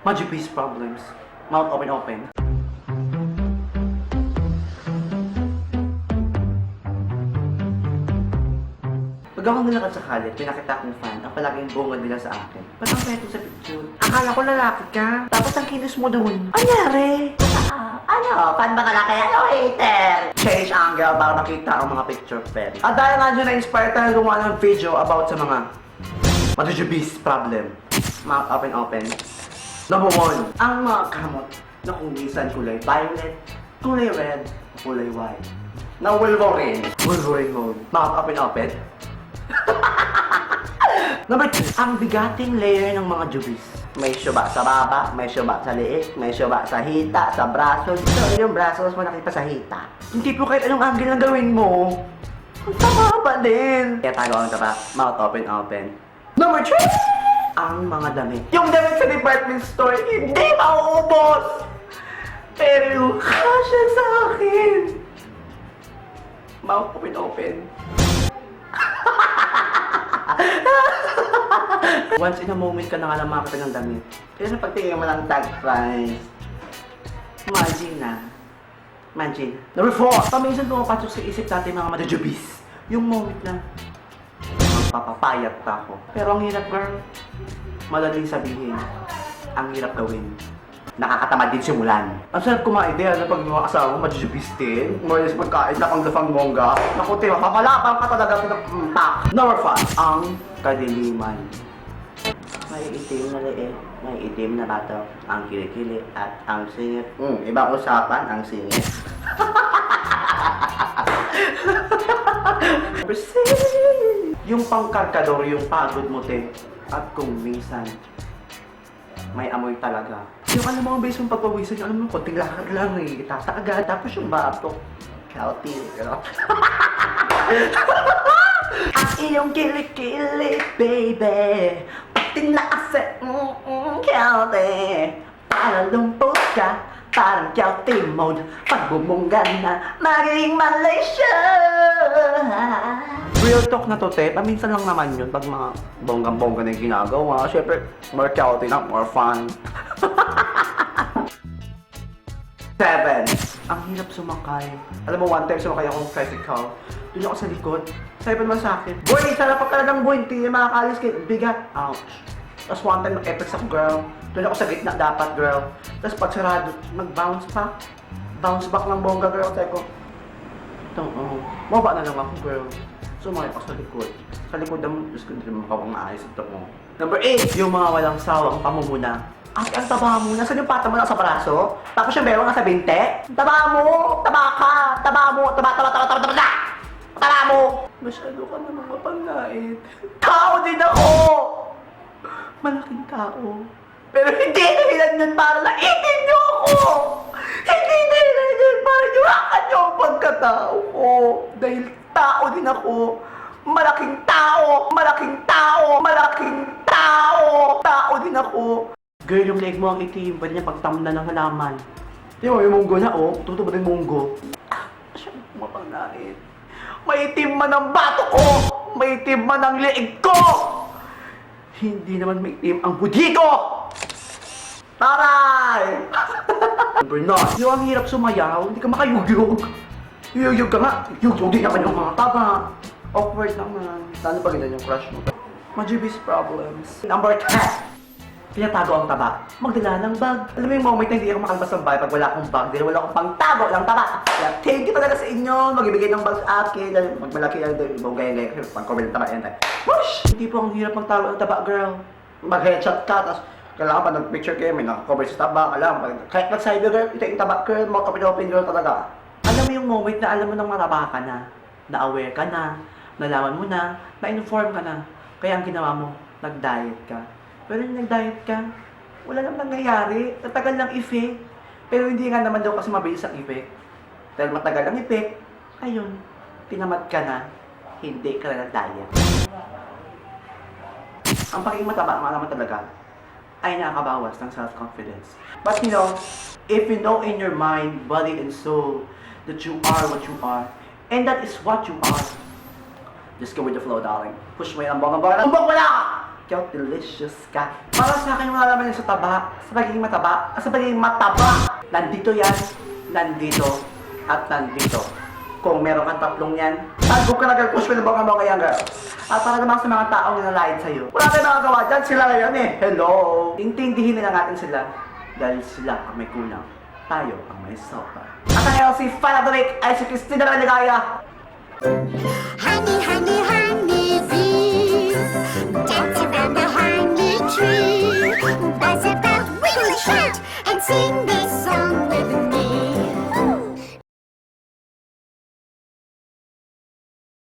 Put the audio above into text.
Magic Peace Problems. Mouth open. Pag ako nilakad sa kalit, pinakita kong fan ang palaging bungad nila sa akin. Ba't ang pwede sa picture? Akala ko lalaki ka. Tapos ang kinis mo doon. Anyari? Ano? Fan ba ka laki? Ano, hater? Change angle para makita ang mga picture pen. At dahil nga dyan na-inspire tayo gumawa ng video about sa mga Magic Beast problem. Mouth open. Number 1, ang mga kamot na kung minsan kulay violet, kulay red, kulay white. Na Wolverine mode. Mouth open. Number 2, ang bigating layer ng mga jubis. May syuba sa baba, may syuba sa liit, may syuba sa hita, sa braso. So, yung braso mas malaki pa sa hita. Hindi po kahit anong angle ang gawin mo. Ang tama pa din. Kaya tago ang taba. Mouth open. Number 3, ang mga damit. Yung damit sa department store, hindi mauubos. Pero yung kasya sa akin. Mouth open. Once in a moment ka na nga lang makakita ng damit. Kaya sa pagtingin mo ng tag price, imagine. Number 4, paminsan pumapasok sa isip natin mga madajubis. Yung moment na, magpapapayat pa ako. Pero ang hirap, girl. Madaling sabihin. Ang hirap gawin. Nakakatamad din simulan. Ang sarap kumain din na pag mga asawa mo, madajubis din. Umayos pagkain na pang mongga. Naku, tiwa, papalapang ka talaga pinag-pack. Number 5, ang kadiliman. May itim na liit, may itim na bato, ang kilikili at ang singit. Ibang usapan, ang singit. Yung pangkarkador, yung pagod mo, te. At kung minsan, may amoy talaga. Yung alam mo ang base mong pagpawisan, yung alam mo, konting lakad lang eh. Itata agad, tapos yung bato. Healthy, ang iyong kilikili, baby. Tinaase, healthy. Para lumpot ka, parang healthy mode. Pagbumungga na, magiging Malaysia. Real talk na to, te. Paminsan lang naman yun pag mga bonggang-bongga na yung ginagawa. Siyempre, more healthy na, more fun. 7. Ang hirap sumakay. Alam mo, one time sumakay akong tricycle. Doon ako sa likod. Sabi pa naman sa akin, boy, sarap pa ka ng boy, hindi makakalis kayo. Bigat. Ouch. Tapos one time, nag-efforts ako, girl. Doon ako sa gitna dapat, girl. Tapos pag sarado, nag-bounce pa. Bounce back ng bongga, girl. Sabi ko, mababa na lang ako, girl. Sumakay ako sa likod. Sa likod naman, Diyos ko, hindi naman makawang maayos ito mo. Number 8, yung mga walang sawang pamumuna. Ate, ang taba mo. Nasaan yung pata mo na sa braso? Tapos yung meron nga sa binte? Taba mo! Taba ka! Taba mo! Taba mo! Masyado ka namang mapangait. Tao din ako! Malaking tao. Pero hindi dahilan yun para laitin niyo ako! Hindi dahilan yun para niwakan niyo ang pagkatao ko. Dahil tao din ako. Malaking tao! Tao din ako. Girl, yung leg mo ang itim, pwede niya pagtamnan ng halaman. Di ba, yung munggo na, tutubo ng munggo. Siya, mapangait. May itim man ang bato ko! May itim man ang leeg ko! Hindi naman may itim ang budhi ko! Taray! Number 9, yung ang hirap sumayaw, hindi ka makayugyog. Yugyog ka nga, yugyog din naman yung mga taba. Awkward naman. Lalo pa ganyan yung crush mo. Majibis problems. Number 10, pinatago ang taba. Magdala ng bag. Alam mo yung moment na hindi ako makalabas ng bahay pag wala akong bag dahil wala akong pangtago ng taba. Kaya thank you talaga sa inyo. Magbibigay ng bag sa akin. Dahil magmalaki lang doon. Ibang gaya-gaya. Pang-cover ng taba yan. Whoosh! Hindi po ang hirap magtago ng taba, girl. Mag-headshot ka. Tapos kailangan pa nag-picture kayo. May nakakover sa taba. Alam, kahit nag-side girl, ito yung taba, girl. Mag-open girl talaga. Alam mo yung moment na alam mo nang mataba ka na. Na-aware ka na. Nalaman mo na. Na-inform ka na. Kaya ang ginawa mo, nag-diet ka. Pero yung nag-diet ka, wala naman nangyayari. Tatagal ng effect. Pero hindi nga naman daw kasi mabilis ang effect. Dahil matagal ang effect, ayun, tinamad ka na, hindi ka na nag-diet. Ang pagiging mataba, malaman talaga, ay nakakabawas ng self-confidence. But you know, if you know in your mind, body, and soul that you are what you are, and that is what you are, just go with the flow, darling. Push mo yan ang bongga-bongga. Umbok mo na! cute, delicious ka. Para sa akin, wala naman yan sa taba, sa pagiging mataba, sa pagiging mataba. Nandito yan, nandito, at nandito. Kung meron kang tatlong yan, tago ka na girl, push mo na baka mo kaya girl. At para naman sa mga taong nanalait sa'yo, wala tayong nakagawa dyan, sila ngayon eh. Hello! Intindihin na natin sila dahil sila ang may kulang. Tayo ang may sobra. At ang si Fan of the Week ay si Christina Maligaya. Honey, honey, honey.